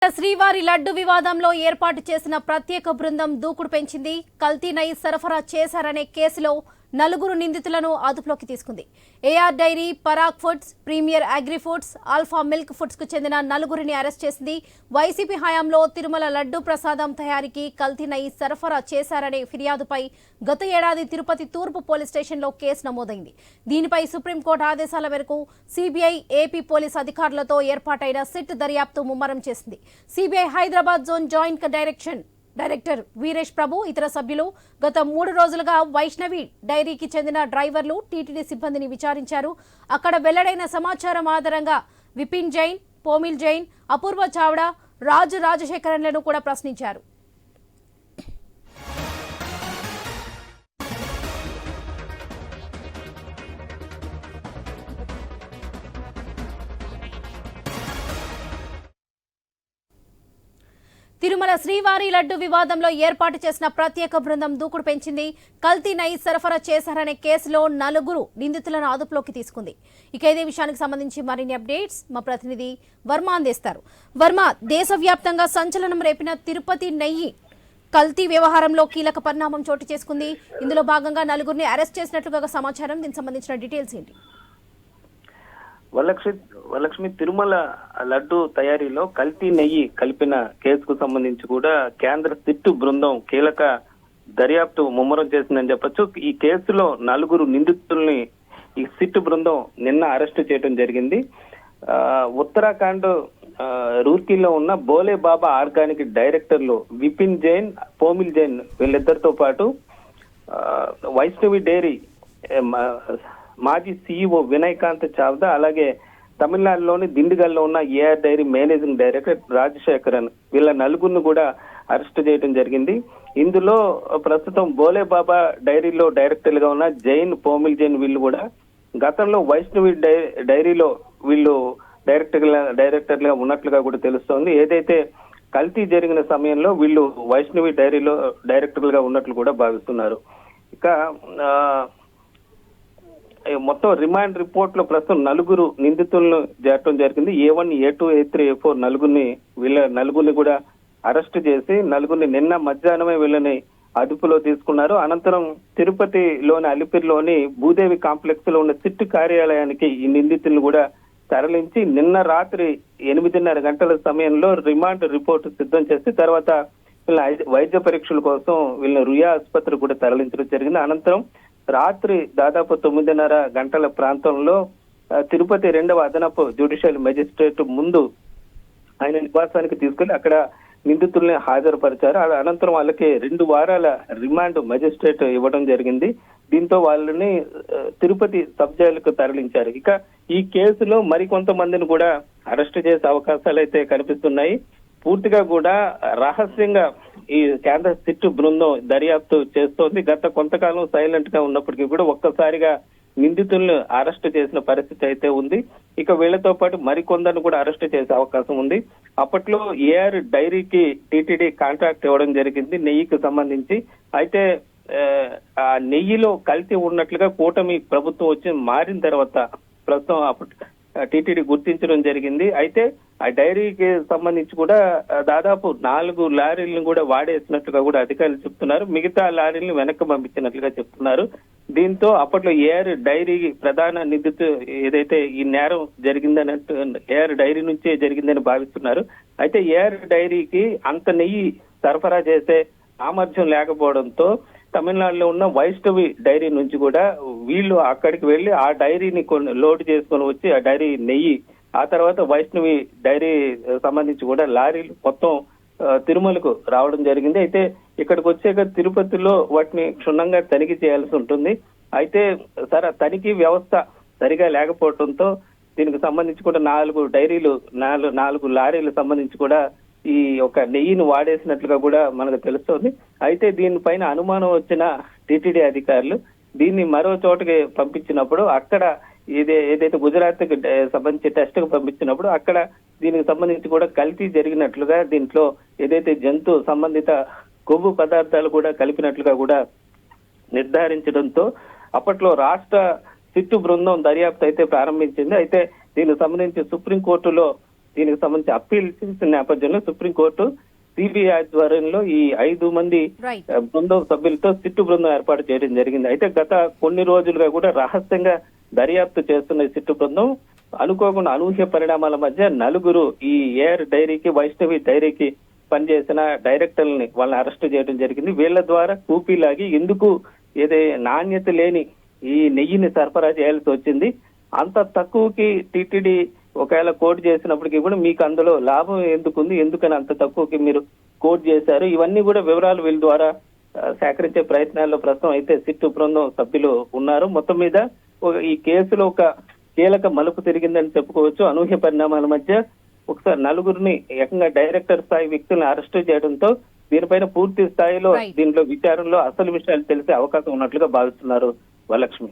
శ్రీవారి లడ్డు వివాదంలో ఏర్పాటు చేసిన ప్రత్యేక బృందం దూకుడు పెంచింది. కల్తీ నెయ్యి సరఫరా చేశారనే కేసులో నలుగురు నిందితులను అదుపులోకి తీసుకుంది. AR dairy, Parag foods, premier agri foods, alpha milk foods కు చెందిన నలుగురిని అరెస్ట్ చేసింది. వైసీపీ హయాంలో తిరుమల లడ్డు ప్రసాదం తయారీకి కల్తీ నెయ్యి సరఫరా చేశారనే ఫిర్యాదుపై గత ఏడాది తిరుపతి తూర్పు పోలీస్ స్టేషన్లో కేసు నమోదైంది. దీనిపై సుప్రీంకోర్టు ఆదేశాల మేరకు సిబిఐ, ఏపీ పోలీస్ అధికారులతో ఏర్పాటైన సిట్ దర్యాప్తు ముమ్మరం చేసింది. CBI Hyderabad zone joint director Veeresh Prabhu, ఇతర సభ్యులు గత 3 రోజులుగా వైష్ణవి డైరీకి చెందిన డ్రైవర్లు, టీటీడీ సిబ్బందిని విచారించారు. అక్కడ వెల్లడైన సమాచారం ఆధారంగా విపిన్ జైన్, పోమిల్ జైన్, అపూర్వ చావ్డా, రాజశేఖరన్లను కూడా ప్రశ్నించారు. తిరుమల శ్రీవారి లడ్డు వివాదంలో ఏర్పాటు చేసిన ప్రత్యేక బృందం దూకుడు పెంచింది. కల్తీ నెయ్యి సరఫరా చేశారనే కేసులో నలుగురు నిందితులను అదుపులోకి తీసుకుంది. ఇక ఇదే విషయానికి సంబంధించి మరిన్ని అప్డేట్స్ మా ప్రతినిధి వర్మ అందిస్తారు. వర్మ, దేశవ్యాప్తంగా సంచలనం రేపిన తిరుపతి నెయ్యి కల్తీ వ్యవహారంలో కీలక పరిణామం చోటు చేసుకుంది. ఇందులో భాగంగా నలుగురిని అరెస్ట్ చేసినట్లుగా సమాచారం. దీనికి సంబంధించిన డీటెయిల్స్ ఏంటి? వరలక్ష్మి, తిరుమల లడ్డు తయారీలో కల్తీ నెయ్యి కలిపిన కేసుకు సంబంధించి కూడా కేంద్ర సిట్ బృందం కీలక దర్యాప్తు ముమ్మరం చేసిందని చెప్పొచ్చు. ఈ కేసులో నలుగురు నిందితుల్ని ఈ సిట్ బృందం నిన్న అరెస్టు చేయడం జరిగింది. ఉత్తరాఖండ్ రూర్కీలో ఉన్న బోలే బాబా ఆర్గానిక్ డైరెక్టర్లు విపిన్ జైన్, పోమిల్ జైన్ వీళ్ళిద్దరితో పాటు వైష్ణవి డైరీ మాజీ సీఈఓ వినయకాంత్ చావ్దా, అలాగే తమిళనాడులోని దిండిగల్లో ఉన్న AR dairy managing director Rajasekaran, వీళ్ళ నలుగురిని కూడా అరెస్ట్ చేయడం జరిగింది. ఇందులో ప్రస్తుతం బోలే బాబా డైరీలో డైరెక్టర్లుగా ఉన్న జైన్, పోమిల్ జైన్ వీళ్ళు కూడా గతంలో వైష్ణవి డైరీలో వీళ్ళు డైరెక్టర్లుగా ఉన్నట్లుగా కూడా తెలుస్తోంది. ఏదైతే కల్తీ జరిగిన సమయంలో వీళ్ళు వైష్ణవి డైరీలో డైరెక్టర్లుగా ఉన్నట్లు కూడా భావిస్తున్నారు. ఇక మొత్తం రిమాండ్ రిపోర్ట్ లో ప్రస్తుతం నలుగురు నిందితులను చేరటం జరిగింది. A1, A2, A3, A4 నలుగురిని కూడా అరెస్ట్ చేసి నలుగురిని నిన్న మధ్యాహ్నమే వీళ్ళని అదుపులో తీసుకున్నారు. అనంతరం తిరుపతిలోని అలిపిరిలోని భూదేవి కాంప్లెక్స్ లో ఉన్న సిట్ కార్యాలయానికి ఈ నిందితులను కూడా తరలించి నిన్న రాత్రి 8:30 గంటల సమయంలో రిమాండ్ రిపోర్ట్ సిద్ధం చేసి తర్వాత వీళ్ళ వైద్య పరీక్షల కోసం వీళ్ళని రుయా ఆసుపత్రి కూడా తరలించడం జరిగింది. అనంతరం రాత్రి దాదాపు 9:30 గంటల ప్రాంతంలో తిరుపతి 2వ అదనపు జ్యుడిషియల్ మెజిస్ట్రేట్ ముందు ఆయన నివాసానికి తీసుకెళ్లి అక్కడ నిందితుల్ని హాజరుపరిచారు. అనంతరం వాళ్ళకి 2 వారాల రిమాండ్ మెజిస్ట్రేట్ ఇవ్వడం జరిగింది. దీంతో వాళ్ళని తిరుపతి సబ్ జైలుకు తరలించారు. ఇక ఈ కేసులో మరికొంతమందిని కూడా అరెస్ట్ చేసే అవకాశాలు అయితే కనిపిస్తున్నాయి. పూర్తిగా కూడా రహస్యంగా ఈ కేంద్ర సిట్ బృందం దర్యాప్తు చేస్తోంది. గత కొంతకాలం సైలెంట్ గా ఉన్నప్పటికీ కూడా ఒక్కసారిగా నిందితులను అరెస్ట్ చేసిన పరిస్థితి అయితే ఉంది. ఇక వీళ్లతో పాటు మరికొందరిని కూడా అరెస్ట్ చేసే అవకాశం ఉంది. అప్పట్లో ఏఆర్ డైరీకి టీటీడీ కాంట్రాక్ట్ ఇవ్వడం జరిగింది నెయ్యికి సంబంధించి. అయితే ఆ నెయ్యిలో కల్తీ ఉన్నట్లుగా కూటమి ప్రభుత్వం వచ్చి మారిన తర్వాత ప్రస్తుతం అప్పుడు టీటీడీ గుర్తించడం జరిగింది. అయితే ఆ డైరీకి సంబంధించి కూడా దాదాపు 4 లారీలను కూడా వాడేసినట్లుగా కూడా అధికారులు చెప్తున్నారు. మిగతా లారీలను వెనక్కి పంపించినట్లుగా చెప్తున్నారు. దీంతో అప్పట్లో ఏఆర్ డైరీ ప్రధాన నిందితు ఏదైతే ఈ నేరం జరిగిందన్నట్టు ఏఆర్ డైరీ నుంచే జరిగిందని భావిస్తున్నారు. అయితే ఏఆర్ డైరీకి అంత నెయ్యి సరఫరా చేసే సామర్థ్యం లేకపోవడంతో తమిళనాడులో ఉన్న వైష్ణవి డైరీ నుంచి కూడా వీళ్ళు అక్కడికి వెళ్లి ఆ డైరీని లోడ్ చేసుకొని వచ్చి ఆ డైరీ నెయ్యి ఆ తర్వాత వైష్ణవి డైరీ సంబంధించి కూడా లారీలు మొత్తం తిరుమలకు రావడం జరిగింది. అయితే ఇక్కడికి వచ్చాక తిరుపతిలో వాటిని క్షుణ్ణంగా తనిఖీ చేయాల్సి ఉంటుంది. అయితే తనిఖీ వ్యవస్థ సరిగా లేకపోవడంతో దీనికి సంబంధించి కూడా 4 లారీలు సంబంధించి కూడా ఈ ఒక నెయ్యిని వాడేసినట్లుగా కూడా మనకు తెలుస్తోంది. అయితే దీనిపైన అనుమానం వచ్చిన టీటీడీ అధికారులు దీన్ని మరో చోటకి పంపించినప్పుడు అక్కడ ఏదైతే గుజరాత్ కి సంబంధించి టెస్ట్ కు పంపించినప్పుడు అక్కడ దీనికి సంబంధించి కూడా కల్తీ జరిగినట్లుగా దీంట్లో ఏదైతే జంతు సంబంధిత కొవ్వు పదార్థాలు కూడా కలిపినట్లుగా కూడా నిర్ధారించడంతో అప్పట్లో రాష్ట్ర సిట్టు బృందం దర్యాప్తు అయితే ప్రారంభించింది. అయితే దీనికి సంబంధించి సుప్రీంకోర్టులో దీనికి సంబంధించి అప్పీల్ చేసిన నేపథ్యంలో సుప్రీంకోర్టు సిబిఐ ఆధ్వర్యంలో ఈ 5 మంది రైట్. బృందం సభ్యులతో సిట్టు బృందం ఏర్పాటు చేయడం జరిగింది. అయితే గత కొన్ని రోజులుగా కూడా రహస్యంగా దర్యాప్తు చేస్తున్న ఈ సిట్టు బృందం అనుకోకుండా అనూహ్య పరిణామాల మధ్య 4 ఈ ఏఆర్ డైరీకి, వైష్ణవి డైరీకి పనిచేసిన డైరెక్టర్లని వాళ్ళని అరెస్ట్ చేయడం జరిగింది. వీళ్ళ ద్వారా కూపీలాగి ఎందుకు ఏదే నాణ్యత లేని ఈ నెయ్యిని సరఫరా చేయాల్సి వచ్చింది, అంత తక్కువకి టీటీడీ ఒకవేళ కోట్ చేసినప్పటికీ కూడా మీకు అందులో లాభం ఎందుకుంది, ఎందుకని అంత తక్కువకి మీరు కోట్ చేశారు, ఇవన్నీ కూడా వివరాలు వీళ్ళ ద్వారా సేకరించే ప్రయత్నాల్లో ప్రస్తుతం అయితే సిట్టు బృందం సభ్యులు ఉన్నారు. మొత్తం మీద ఈ కేసులో ఒక కీలక మలుపు తిరిగిందని చెప్పుకోవచ్చు. అనూహ్య పరిణామాల మధ్య ఒకసారి 4 ఏకంగా డైరెక్టర్ స్థాయి వ్యక్తులను అరెస్ట్ చేయడంతో దీనిపైన పూర్తి స్థాయిలో Right. దీంట్లో విచారణలో అసలు విషయాలు తెలిసే అవకాశం ఉన్నట్లుగా భావిస్తున్నారు వరలక్ష్మి.